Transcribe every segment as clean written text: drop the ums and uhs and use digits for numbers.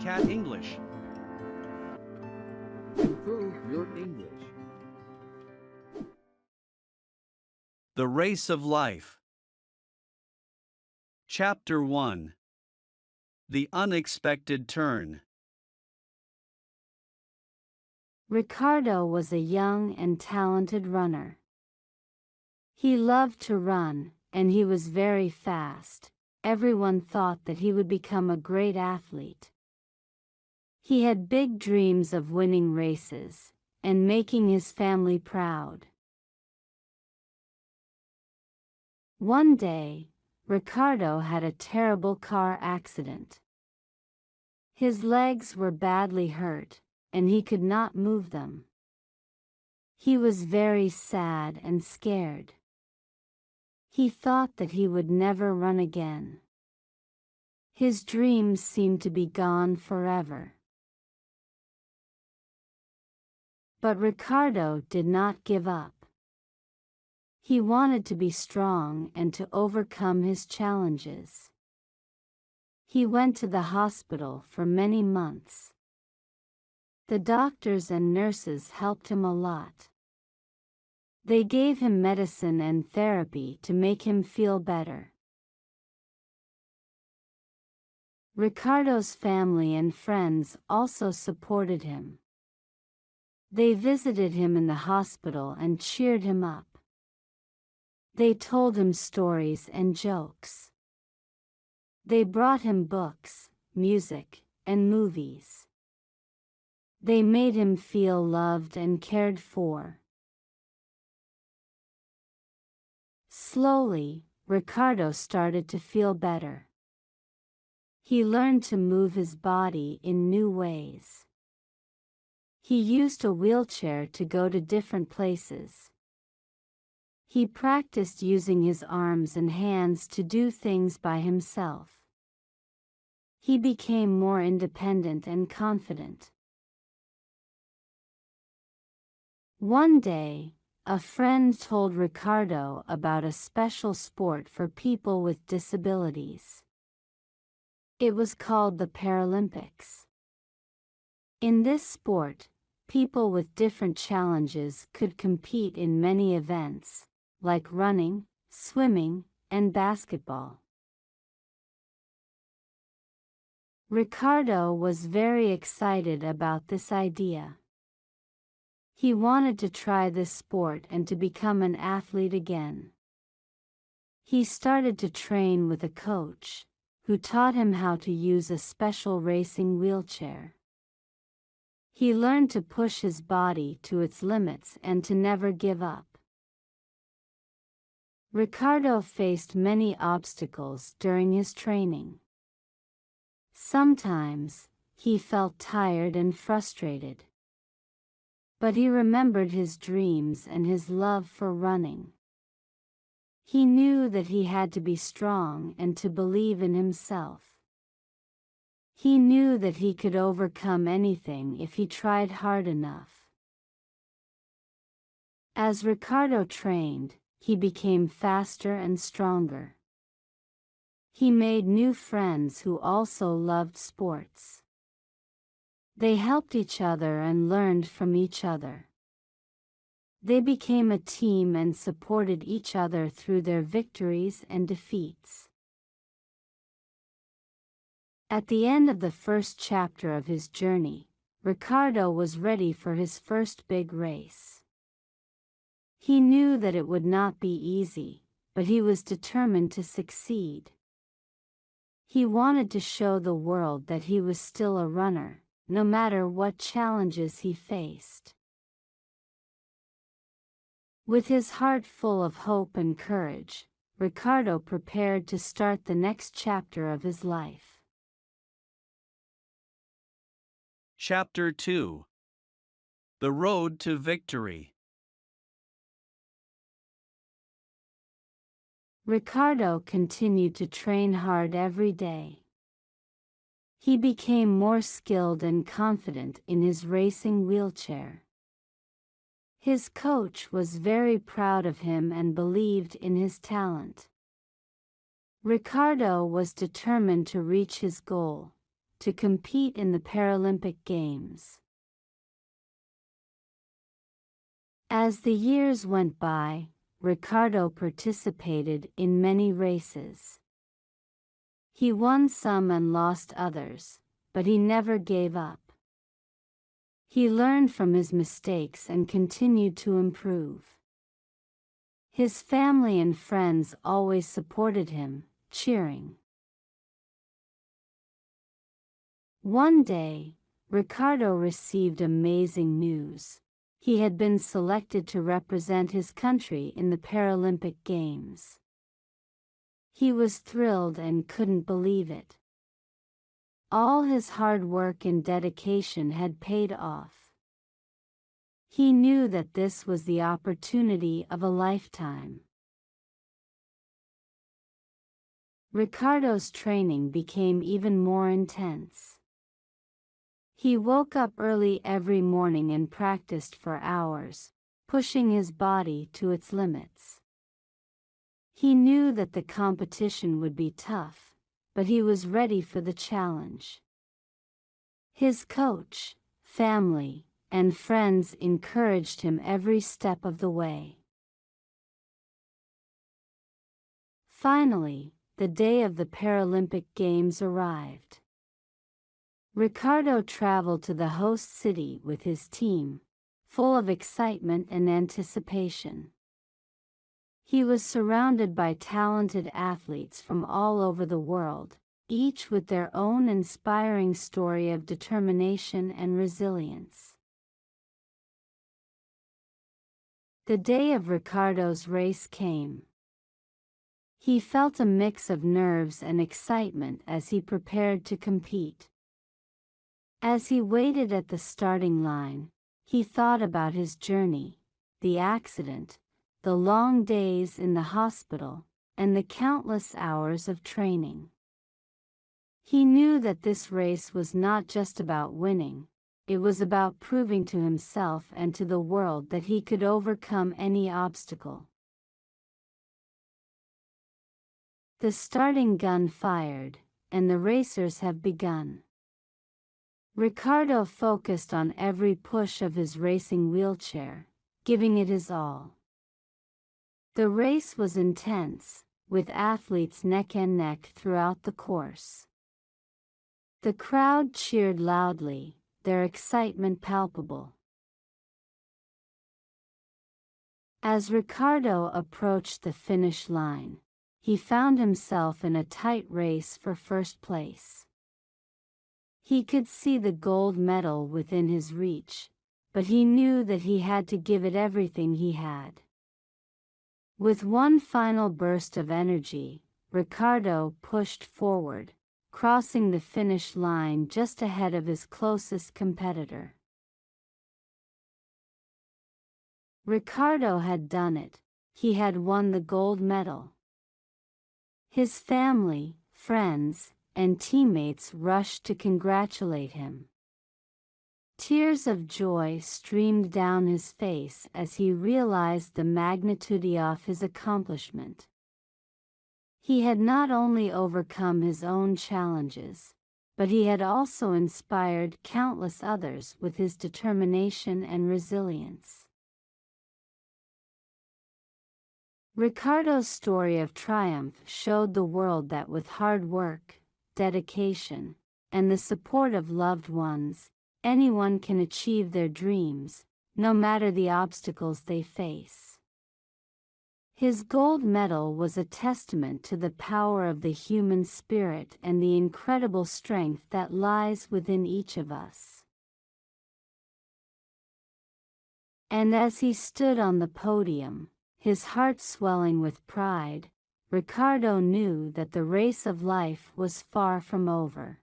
Cat English. Improve your English. The Race of Life. Chapter 1. The Unexpected Turn. Ricardo was a young and talented runner. He loved to run, and he was very fast. Everyone thought that he would become a great athlete. He had big dreams of winning races and making his family proud. One day, Ricardo had a terrible car accident. His legs were badly hurt, and he could not move them. He was very sad and scared. He thought that he would never run again. His dreams seemed to be gone forever. But Ricardo did not give up. He wanted to be strong and to overcome his challenges. He went to the hospital for many months. The doctors and nurses helped him a lot. They gave him medicine and therapy to make him feel better. Ricardo's family and friends also supported him. They visited him in the hospital and cheered him up. They told him stories and jokes. They brought him books, music, and movies. They made him feel loved and cared for. Slowly, Ricardo started to feel better. He learned to move his body in new ways. He used a wheelchair to go to different places. He practiced using his arms and hands to do things by himself. He became more independent and confident. One day, a friend told Ricardo about a special sport for people with disabilities. It was called the Paralympics. In this sport, people with different challenges could compete in many events, like running, swimming, and basketball. Ricardo was very excited about this idea. He wanted to try this sport and to become an athlete again. He started to train with a coach, who taught him how to use a special racing wheelchair. He learned to push his body to its limits and to never give up. Ricardo faced many obstacles during his training. Sometimes, he felt tired and frustrated. But he remembered his dreams and his love for running. He knew that he had to be strong and to believe in himself. He knew that he could overcome anything if he tried hard enough. As Ricardo trained, he became faster and stronger. He made new friends who also loved sports. They helped each other and learned from each other. They became a team and supported each other through their victories and defeats. At the end of the first chapter of his journey, Ricardo was ready for his first big race. He knew that it would not be easy, but he was determined to succeed. He wanted to show the world that he was still a runner, no matter what challenges he faced. With his heart full of hope and courage, Ricardo prepared to start the next chapter of his life. Chapter 2. The Road to Victory. Ricardo continued to train hard every day. He became more skilled and confident in his racing wheelchair. His coach was very proud of him and believed in his talent. Ricardo was determined to reach his goal, to compete in the Paralympic Games. As the years went by, Ricardo participated in many races. He won some and lost others, but he never gave up. He learned from his mistakes and continued to improve. His family and friends always supported him, cheering. One day, Ricardo received amazing news. He had been selected to represent his country in the Paralympic Games. He was thrilled and couldn't believe it. All his hard work and dedication had paid off. He knew that this was the opportunity of a lifetime. Ricardo's training became even more intense. He woke up early every morning and practiced for hours, pushing his body to its limits. He knew that the competition would be tough, but he was ready for the challenge. His coach, family, and friends encouraged him every step of the way. Finally, the day of the Paralympic Games arrived. Ricardo traveled to the host city with his team, full of excitement and anticipation. He was surrounded by talented athletes from all over the world, each with their own inspiring story of determination and resilience. The day of Ricardo's race came. He felt a mix of nerves and excitement as he prepared to compete. As he waited at the starting line, he thought about his journey, the accident, the long days in the hospital, and the countless hours of training. He knew that this race was not just about winning, it was about proving to himself and to the world that he could overcome any obstacle. The starting gun fired, and the racers have begun. Ricardo focused on every push of his racing wheelchair, giving it his all. The race was intense, with athletes neck and neck throughout the course. The crowd cheered loudly, their excitement palpable. As Ricardo approached the finish line, he found himself in a tight race for first place. He could see the gold medal within his reach, but he knew that he had to give it everything he had. With one final burst of energy, Ricardo pushed forward, crossing the finish line just ahead of his closest competitor. Ricardo had done it. He had won the gold medal. His family, friends, and teammates rushed to congratulate him. Tears of joy streamed down his face as he realized the magnitude of his accomplishment. He had not only overcome his own challenges, but he had also inspired countless others with his determination and resilience. Ricardo's story of triumph showed the world that with hard work, dedication, and the support of loved ones, anyone can achieve their dreams, no matter the obstacles they face. His gold medal was a testament to the power of the human spirit and the incredible strength that lies within each of us. And as he stood on the podium, his heart swelling with pride, Ricardo knew that the race of life was far from over.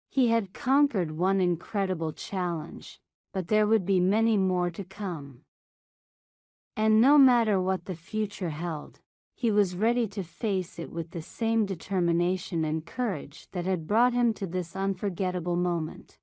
He had conquered one incredible challenge, but there would be many more to come. And no matter what the future held, he was ready to face it with the same determination and courage that had brought him to this unforgettable moment.